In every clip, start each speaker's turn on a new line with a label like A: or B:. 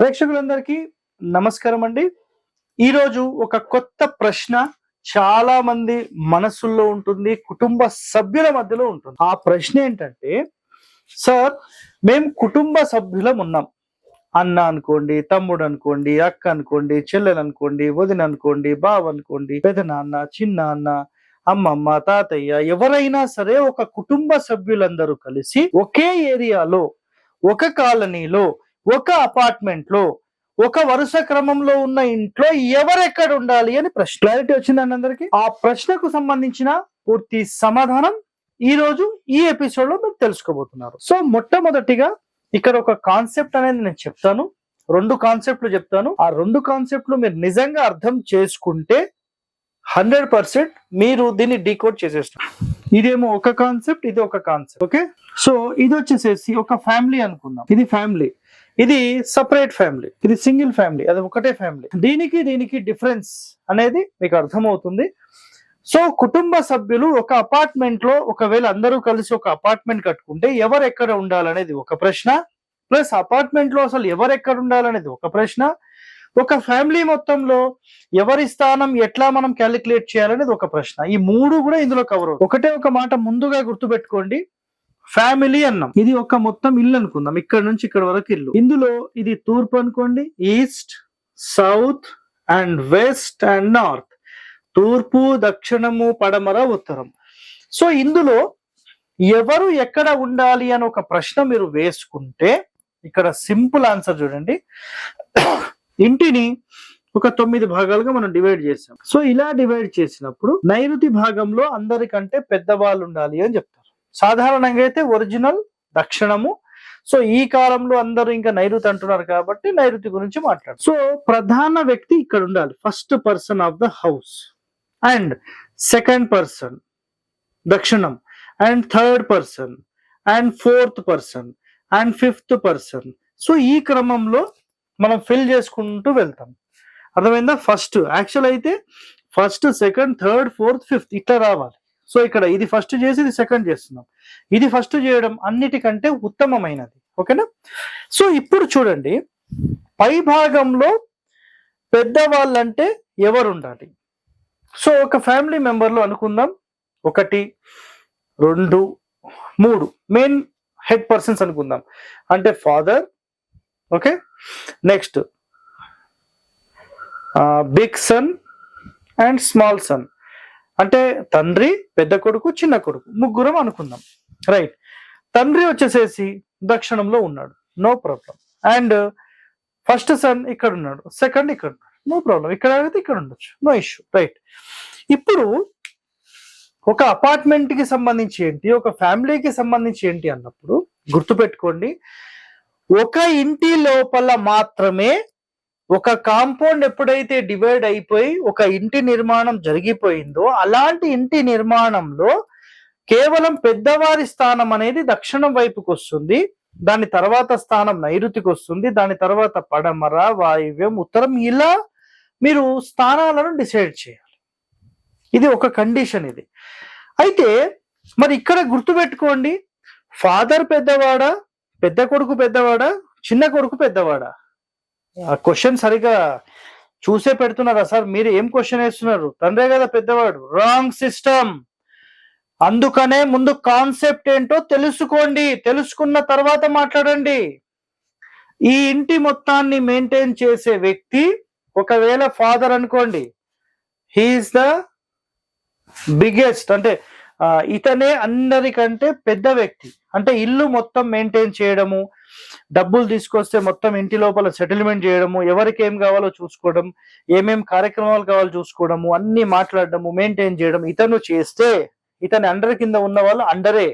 A: ప్రేక్షకులందరికీ నమస్కారం అండి. ఈరోజు ఒక కొత్త ప్రశ్న చాలా మంది మనసుల్లో ఉంటుంది, కుటుంబ సభ్యుల మధ్యలో ఉంటుంది. ఆ ప్రశ్న ఏంటంటే, సార్ మేము కుటుంబ సభ్యులం ఉన్నాం. అన్న అనుకోండి, తమ్ముడు అనుకోండి, అక్క అనుకోండి, చెల్లెలు అనుకోండి, వదిన అనుకోండి, బావ అనుకోండి, పెదనాన్న, చిన్నాన్న, అమ్మమ్మ, తాతయ్య, ఎవరైనా సరే ఒక కుటుంబ సభ్యులందరూ కలిసి ఒకే ఏరియాలో, ఒక కాలనీలో, ఒక అపార్ట్మెంట్ లో, ఒక వరుస క్రమంలో ఉన్న ఇంట్లో ఎవరెక్కడ ఉండాలి అని ప్రశ్న. క్లారిటీ వచ్చిందండి అందరికి? ఆ ప్రశ్నకు సంబంధించిన పూర్తి సమాధానం ఈ రోజు ఈ ఎపిసోడ్ లో మీరు తెలుసుకోబోతున్నారు. సో మొట్టమొదటిగా ఇక్కడ ఒక కాన్సెప్ట్ అనేది నేను చెప్తాను, 2 కాన్సెప్ట్లు చెప్తాను. ఆ 2 కాన్సెప్ట్లు మీరు నిజంగా అర్థం చేసుకుంటే 100% మీరు దీన్ని డీకోడ్ చేసేస్తారు. ఇదేమో ఒక కాన్సెప్ట్, ఇది ఒక కాన్సెప్ట్. ఓకే, సో ఇది వచ్చేసేసి ఒక ఫ్యామిలీ అనుకుందాం. ఇది ఫ్యామిలీ, ఇది సపరేట్ ఫ్యామిలీ, ఇది సింగిల్ ఫ్యామిలీ, అది ఒకటే ఫ్యామిలీ. దీనికి డిఫరెన్స్ అనేది మీకు అర్థమవుతుంది. సో కుటుంబ సభ్యులు ఒక అపార్ట్మెంట్ లో ఒకవేళ అందరూ కలిసి ఒక అపార్ట్మెంట్ కట్టుకుంటే ఎవరు ఎక్కడ ఉండాలనేది ఒక ప్రశ్న, ప్లస్ అపార్ట్మెంట్ లో అసలు ఎవరు ఎక్కడ ఉండాలనేది ఒక ప్రశ్న, ఒక ఫ్యామిలీ మొత్తంలో ఎవరి స్థానం ఎట్లా మనం క్యాలిక్యులేట్ చేయాలనేది ఒక ప్రశ్న. ఈ 3 కూడా ఇందులో కవర్ అవుతుంది. ఒకటే ఒక మాట ముందుగా గుర్తుపెట్టుకోండి, ఫ్యామిలీ అన్నాం, ఇది ఒక మొత్తం ఇల్లు అనుకుందాం, ఇక్కడ నుంచి ఇక్కడ వరకు ఇల్లు. ఇందులో ఇది తూర్పు అనుకోండి, east, south and west and north, తూర్పు, దక్షిణము, పడమర, ఉత్తరం. సో ఇందులో ఎవరు ఎక్కడ ఉండాలి అని ఒక ప్రశ్న మీరు వేసుకుంటే ఇక్కడ సింపుల్ ఆన్సర్ చూడండి. ఇంటిని ఒక 9 భాగాలుగా మనం డివైడ్ చేసాం. సో ఇలా డివైడ్ చేసినప్పుడు నైరుతి భాగంలో అందరికంటే పెద్దవాళ్ళు ఉండాలి అని చెప్తారు. సాధారణంగా అయితే ఒరిజినల్ దక్షిణము. సో ఈ కాలంలో అందరూ ఇంకా నైరుతి అంటున్నారు కాబట్టి నైరుతి గురించి మాట్లాడు. సో ప్రధాన వ్యక్తి ఇక్కడ ఉండాలి, first person of the house, and second person దక్షిణం, and third person, and fourth person, and fifth person. So ఈ క్రమంలో మనం ఫిల్ చేసుకుంటూ వెళ్తాం. అర్థమైందా? ఫస్ట్ యాక్చువల్ అయితే first, second, third, fourth, fifth ఇట్లా రావాలి. సో ఇక్కడ ఇది ఫస్ట్ చేసి ఇది సెకండ్ చేస్తున్నాం. ఇది ఫస్ట్ చేయడం అన్నిటికంటే ఉత్తమమైనది. ఓకేనా? సో ఇప్పుడు చూడండి, పై భాగంలో పెద్దవాళ్ళంటే ఎవరు ఉండాలి? సో ఒక ఫ్యామిలీ మెంబర్లో అనుకుందాం 1, 2, 3 మెయిన్ హెడ్ పర్సన్స్ అనుకుందాం. అంటే father, okay, next big son and small son, అంటే తండ్రి, పెద్ద కొడుకు, చిన్న కొడుకు, ముగ్గురం అనుకుందాం. రైట్, తండ్రి వచ్చేసేసి దక్షిణంలో ఉన్నాడు, no problem. And first son ఇక్కడ ఉన్నాడు, సెకండ్ ఇక్కడ ఉన్నాడు, నో ప్రాబ్లం. ఇక్కడ అయితే ఇక్కడ ఉండొచ్చు, నో ఇష్యూ. రైట్, ఇప్పుడు ఒక అపార్ట్మెంట్ కి సంబంధించి ఏంటి, ఒక ఫ్యామిలీకి సంబంధించి ఏంటి అన్నప్పుడు గుర్తుపెట్టుకోండి, ఒక ఇంటి లోపల మాత్రమే ఒక కాంపౌండ్ ఎప్పుడైతే డివైడ్ అయిపోయి ఒక ఇంటి నిర్మాణం జరిగిపోయిందో అలాంటి ఇంటి నిర్మాణంలో కేవలం పెద్దవారి స్థానం అనేది దక్షిణం వైపుకి వస్తుంది, దాని తర్వాత స్థానం నైరుతికి వస్తుంది, దాని తర్వాత పడమర, వాయువ్యం, ఉత్తరం, ఇలా మీరు స్థానాలను డిసైడ్ చేయాలి. ఇది ఒక కండిషన్. ఇది అయితే మరి ఇక్కడ గుర్తుపెట్టుకోండి, ఫాదర్ పెద్దవాడా, పెద్ద కొడుకు పెద్దవాడా, చిన్న కొడుకు పెద్దవాడా? క్వశ్చన్ సరిగా చూసే పెడుతున్నారా సార్? మీరు ఏం క్వశ్చన్ వేస్తున్నారు? తండ్రే కదా పెద్దవాడు. Wrong system. అందుకనే ముందు కాన్సెప్ట్ ఏంటో తెలుసుకోండి, తెలుసుకున్న తర్వాత మాట్లాడండి. ఈ ఇంటి మొత్తాన్ని మెయింటైన్ చేసే వ్యక్తి ఒకవేళ ఫాదర్ అనుకోండి, హీఈస్ ద బిగ్గెస్ట్, అంటే ఇతనే అందరికంటే పెద్ద వ్యక్తి. అంటే ఇల్లు మొత్తం మెయింటైన్ చేయడము, డబ్బులు తీసుకొస్తే మొత్తం ఇంటి లోపల సెటిల్మెంట్ చేయడము, ఎవరికి ఏం కావాలో చూసుకోవడం, ఏమేం కార్యక్రమాలు కావాలో చూసుకోవడము, అన్ని మాట్లాడడము, మెయింటైన్ చేయడం ఇతను చేస్తే ఇతని అండర్ కింద ఉన్న వాళ్ళు అండరే.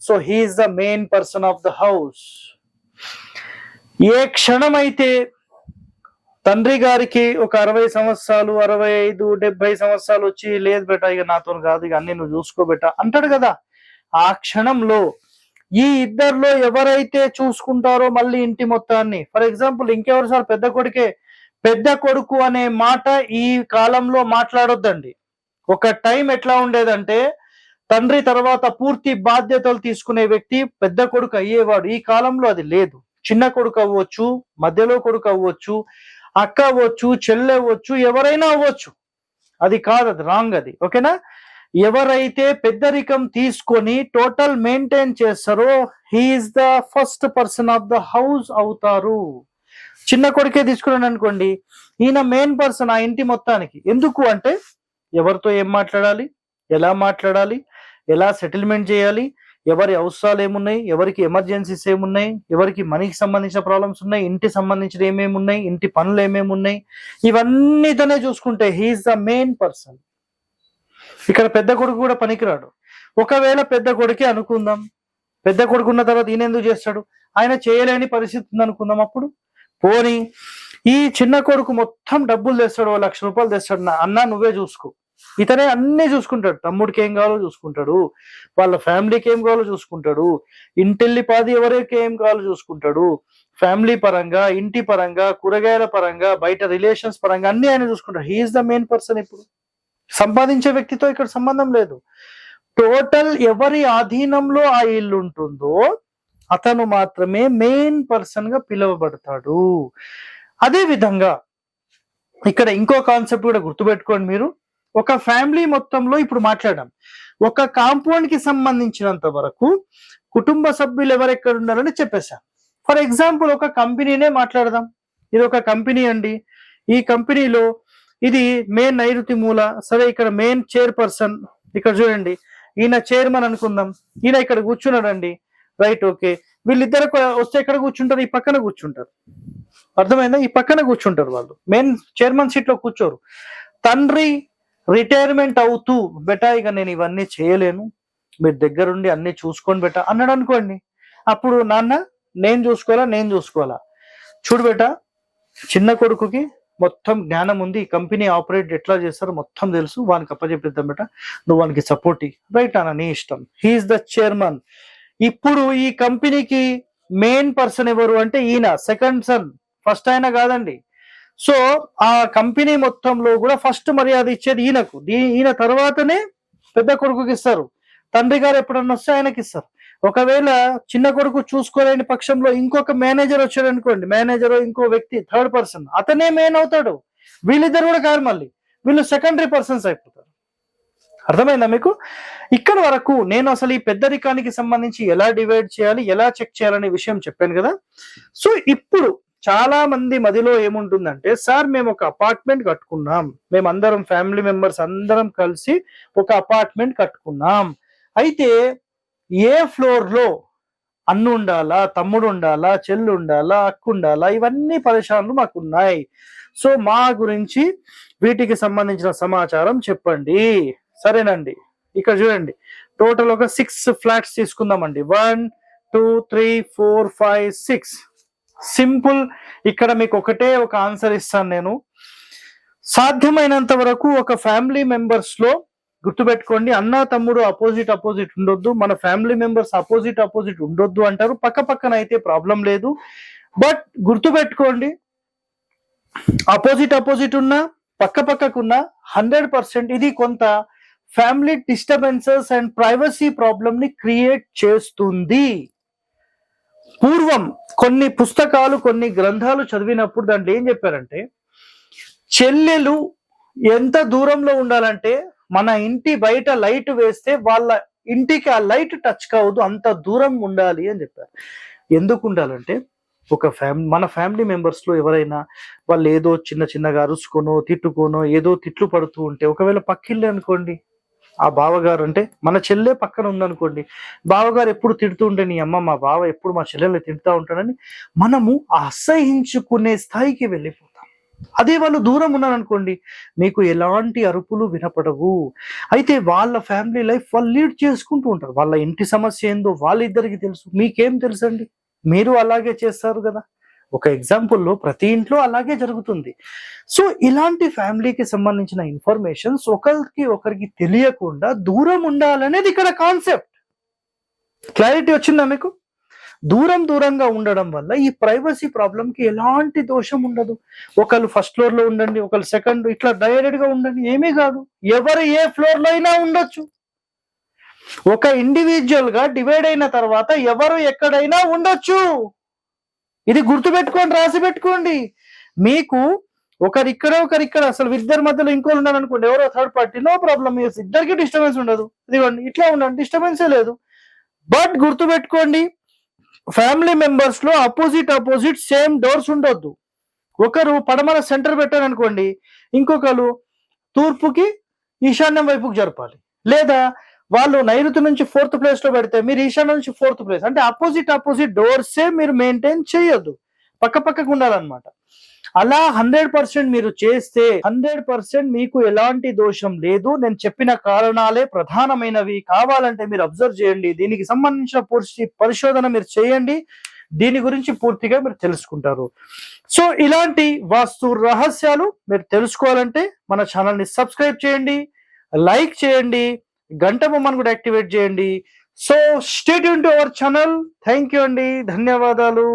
A: So he is the main person of the house. ఏ క్షణం అయితే తండ్రి గారికి ఒక 60 సంవత్సరాలు, 65, 70 సంవత్సరాలు వచ్చి, లేదు బెటా ఇక నాతో కాదు, ఇక అన్ని నువ్వు చూసుకోబెట్టా అంటాడు కదా, ఆ క్షణంలో ఈ ఇద్దరిలో ఎవరైతే చూసుకుంటారో మళ్ళీ ఇంటి మొత్తాన్ని, ఫర్ ఎగ్జాంపుల్ ఇంకెవరు సార్, పెద్ద కొడుకే. పెద్ద కొడుకు అనే మాట ఈ కాలంలో మాట్లాడొద్దండి. ఒక టైం ఎట్లా ఉండేదంటే తండ్రి తర్వాత పూర్తి బాధ్యతలు తీసుకునే వ్యక్తి పెద్ద కొడుకు అయ్యేవాడు. ఈ కాలంలో అది లేదు. చిన్న కొడుకు అవ్వచ్చు, మధ్యలో కొడుకు అవ్వచ్చు, అక్క అవ్వచ్చు, చెల్లె అవ్వచ్చు, ఎవరైనా అవ్వచ్చు. అది కాదు, అది రాంగ్, అది ఓకేనా. ఎవరైతే పెద్దరికం తీసుకొని టోటల్ మెయింటైన్ చేస్తారో he's the first person of the house అవుతారు. చిన్న కొడుకే తీసుకున్నాను అనుకోండి, ఈయన మెయిన్ పర్సన్ ఆ ఇంటి మొత్తానికి. ఎందుకు అంటే ఎవరితో ఏం మాట్లాడాలి, ఎలా మాట్లాడాలి, ఎలా సెటిల్మెంట్ చేయాలి, ఎవరి అవసరాలు ఏమున్నాయి, ఎవరికి ఎమర్జెన్సీస్ ఏమున్నాయి, ఎవరికి మనీకి సంబంధించిన ప్రాబ్లమ్స్ ఉన్నాయి, ఇంటి సంబంధించిన ఏమేమి ఉన్నాయి, ఇంటి పనులు ఏమేమి ఉన్నాయి, ఇవన్నీ తనే చూసుకుంటే హీఈస్ ద మెయిన్ పర్సన్. ఇక్కడ పెద్ద కొడుకు కూడా పనికిరాడు. ఒకవేళ పెద్ద కొడుకే అనుకుందాం, పెద్ద కొడుకు ఉన్న తర్వాత ఈయన ఎందుకు చేస్తాడు, ఆయన చేయలేని పరిస్థితి ఉంది అనుకుందాం. అప్పుడు పోనీ ఈ చిన్న కొడుకు మొత్తం డబ్బులు తెస్తాడు, 1,00,000 రూపాయలు తెస్తాడు, అన్నా నువ్వే చూసుకో, ఇతనే అన్ని చూసుకుంటాడు. తమ్ముడికి ఏం కావాలో చూసుకుంటాడు, వాళ్ళ ఫ్యామిలీకి ఏం కావాలో చూసుకుంటాడు, ఇంటిల్లి పాది ఎవరికి ఏం కావాలో చూసుకుంటాడు, ఫ్యామిలీ పరంగా, ఇంటి పరంగా, కూరగాయల పరంగా, బయట రిలేషన్స్ పరంగా అన్ని ఆయన చూసుకుంటాడు. He's the main person. ఇప్పుడు సంపాదించే వ్యక్తితో ఇక్కడ సంబంధం లేదు. టోటల్ ఎవరి ఆధీనంలో ఆ ఇల్లు ఉంటుందో అతను మాత్రమే మెయిన్ పర్సన్ గా పిలువబడతాడు. అదే విధంగా ఇక్కడ ఇంకో కాన్సెప్ట్ కూడా గుర్తుపెట్టుకోండి మీరు. ఒక ఫ్యామిలీ మొత్తంలో ఇప్పుడు మాట్లాడాం, ఒక కాంపౌండ్ కి సంబంధించినంత వరకు కుటుంబ సభ్యులు ఎవరెక్కడ ఉన్నారని చెప్పేశాం. ఫర్ ఎగ్జాంపుల్ ఒక కంపెనీనే మాట్లాడదాం. ఇది ఒక కంపెనీ అండి. ఈ కంపెనీలో ఇది మెయిన్ నైరుతి మూల. సరే, ఇక్కడ మెయిన్ చైర్ పర్సన్ ఇక్కడ చూడండి, ఈయన చైర్మన్ అనుకుందాం. ఈయన ఇక్కడ కూర్చున్నాడండి, రైట్, ఓకే. వీళ్ళిద్దరు వస్తే ఎక్కడ కూర్చుంటారు, ఈ పక్కన కూర్చుంటారు. అర్థమైందా? ఈ పక్కన కూర్చుంటారు. వాళ్ళు మెయిన్ చైర్మన్ సీట్ లో కూర్చోరు. తండ్రి రిటైర్మెంట్ అవుతూ, బెటా ఇక నేను ఇవన్నీ చేయలేను, మీరు దగ్గరుండి అన్ని చూసుకోండి బెటా అన్నాడు అనుకోండి. అప్పుడు నాన్న నేను చూసుకోవాలా. చూడు బెటా, చిన్న కొడుకుకి మొత్తం జ్ఞానం ఉంది, ఈ కంపెనీ ఆపరేట్ ఎట్లా చేస్తారో మొత్తం తెలుసు, వానికి అప్పచెప్పిద్దాం బెటా, నువ్వు వానికి సపోర్ట్ ఇ, రైట్ అన్న, నీ ఇష్టం. He's the chairman. ఇప్పుడు ఈ కంపెనీకి మెయిన్ పర్సన్ ఎవరు అంటే ఈయన, సెకండ్ సన్, ఫస్ట్ ఆయన కాదండి. సో ఆ కంపెనీ మొత్తంలో కూడా ఫస్ట్ మర్యాద ఇచ్చేది ఈయనకు. ఈయన తర్వాతనే పెద్ద కొడుకుకి ఇస్తారు. తండ్రి గారు ఎప్పుడన్నా వస్తే ఆయనకి ఇస్తారు. ఒకవేళ చిన్న కొడుకు చూసుకోలేని పక్షంలో ఇంకొక మేనేజర్ వచ్చాడు అనుకోండి, మేనేజర్ ఇంకో వ్యక్తి, థర్డ్ పర్సన్, అతనే మెయిన్ అవుతాడు. వీళ్ళిద్దరు కూడా కాదు, మళ్ళీ వీళ్ళు సెకండరీ పర్సన్స్ అయిపోతారు. అర్థమైందా మీకు? ఇక్కడ వరకు నేను అసలు ఈ పెద్దరికానికి సంబంధించి ఎలా డివైడ్ చేయాలి, ఎలా చెక్ చేయాలనే విషయం చెప్పాను కదా. సో ఇప్పుడు చాలా మంది మదిలో ఏముంటుందంటే, సార్ మేము ఒక అపార్ట్మెంట్ కట్టుకున్నాం, మేము అందరం ఫ్యామిలీ మెంబర్స్ అందరం కలిసి ఒక అపార్ట్మెంట్ కట్టుకున్నాం. అయితే ఏ ఫ్లోర్ లో అన్న ఉండాలా, తమ్ముడు ఉండాలా, చెల్లు ఉండాలా, అక్క ఉండాలా, ఇవన్నీ పరేషాన్లు మాకున్నాయి. సో మా గురించి వీటికి సంబంధించిన సమాచారం చెప్పండి. సరేనండి, ఇక్కడ చూడండి, టోటల్ ఒక 6 ఫ్లాట్స్ తీసుకుందామండి. 1 2 3 4 5 6. సింపుల్. ఇక్కడ మీకు ఒకటే ఒక ఆన్సర్ ఇస్తాను నేను. సాధ్యమైనంత వరకు ఒక ఫ్యామిలీ మెంబర్స్ లో గుర్తుపెట్టుకోండి, అన్న తమ్ముడు అపోజిట్ ఉండొద్దు, మన ఫ్యామిలీ మెంబర్స్ అపోజిట్ ఉండొద్దు అంటారు. పక్క పక్కన అయితే ప్రాబ్లం లేదు. బట్ గుర్తుపెట్టుకోండి, అపోజిట్ ఉన్నా పక్క పక్కకున్నా 100% ఇది కొంత family disturbances and privacy problem ని క్రియేట్ చేస్తుంది. పూర్వం కొన్ని పుస్తకాలు, కొన్ని గ్రంథాలు చదివినప్పుడు దాంట్లో ఏం చెప్పారంటే, చెల్లెలు ఎంత దూరంలో ఉండాలంటే మన ఇంటి బయట లైట్ వేస్తే వాళ్ళ ఇంటికి ఆ లైట్ టచ్ కావద్దు, అంత దూరం ఉండాలి అని చెప్పారు. ఎందుకు ఉండాలంటే, ఒక మన ఫ్యామిలీ మెంబర్స్ లో ఎవరైనా వాళ్ళు ఏదో చిన్నగా అరుచుకోనో తిట్టుకోనో ఏదో తిట్లు పడుతూ ఉంటే, ఒకవేళ పక్కిల్లే అనుకోండి, ఆ బావగారు అంటే మన చెల్లె పక్కన ఉందనుకోండి, బావగారు ఎప్పుడు తిడుతూ ఉంటే, నీ అమ్మ మా బావ ఎప్పుడు మా చెల్లెల్ని తిడుతూ ఉంటాడని మనము అసహించుకునే స్థాయికి వెళ్ళిపోతాం. అదే వాళ్ళు దూరం ఉన్నారనుకోండి, మీకు ఎలాంటి అరుపులు వినపడవు. అయితే వాళ్ళ ఫ్యామిలీ లైఫ్ వాళ్ళు లీడ్ చేసుకుంటూ ఉంటారు. వాళ్ళ ఇంటి సమస్య ఏందో వాళ్ళిద్దరికి తెలుసు, మీకేం తెలుసండి? మీరు అలాగే చేస్తారు కదా. ఒక ఎగ్జాంపుల్లో ప్రతి ఇంట్లో అలాగే జరుగుతుంది. సో ఇలాంటి ఫ్యామిలీకి సంబంధించిన ఇన్ఫర్మేషన్స్ ఒకరికి తెలియకుండా దూరం ఉండాలనేది ఇక్కడ కాన్సెప్ట్. క్లారిటీ వచ్చిందా మీకు? దూరంగా ఉండడం వల్ల ఈ ప్రైవసీ ప్రాబ్లం కి ఎలాంటి దోషం ఉండదు. ఒకళ్ళు ఫస్ట్ ఫ్లోర్ లో ఉండండి, ఒకళ్ళు సెకండ్, ఇట్లా డైరెక్ట్ గా ఉండండి, ఏమీ కాదు. ఎవరు ఏ ఫ్లోర్ లో అయినా ఉండొచ్చు. ఒక ఇండివిజువల్ గా డివైడ్ అయిన తర్వాత ఎవరు ఎక్కడైనా ఉండొచ్చు. ఇది గుర్తుపెట్టుకోండి, రాసి పెట్టుకోండి. మీకు ఒకరిక్కడ అసలు ఇద్దరి మధ్యలో ఇంకోళ్ళు ఉన్నారు అనుకోండి, ఎవరో థర్డ్ పార్టీ, నో ప్రాబ్లం, ఇద్దరికి డిస్టర్బెన్స్ ఉండదు. ఇదిగోండి ఇట్లా ఉండండి, డిస్టర్బెన్సే లేదు. బట్ గుర్తుపెట్టుకోండి, ఫ్యామిలీ మెంబర్స్ లో అపోజిట్ సేమ్ డోర్స్ ఉండొద్దు. ఒకరు పడమర సెంటర్ పెట్టారు అనుకోండి, ఇంకొకరు తూర్పుకి ఈశాన్యం వైపుకి జరపాలి. లేదా వాళ్ళు నైరుతి నుంచి 4th ప్లేస్ లో పెడితే మీరు ఈశాన్యం నుంచి 4th ప్లేస్, అంటే అపోజిట్ డోర్సే మీరు మెయింటైన్ చేయొద్దు, పక్కకు ఉండాలన్నమాట. అలా 100% మీరు చేస్తే 100% మీకు ఎలాంటి దోషం లేదు. నేను చెప్పిన కారణాలే ప్రధానమైనవి. కావాలంటే మీరు అబ్జర్వ్ చేయండి, దీనికి సంబంధించిన పూర్తి పరిశోధన మీరు చేయండి, దీని గురించి పూర్తిగా మీరు తెలుసుకుంటారు. సో ఇలాంటి వాస్తు రహస్యాలు మీరు తెలుసుకోవాలంటే మన ఛానల్ని సబ్స్క్రైబ్ చేయండి, లైక్ చేయండి, గంట బొమ్మను కూడా యాక్టివేట్ చేయండి. So stay tune to our channel. Thank you అండి, ధన్యవాదాలు.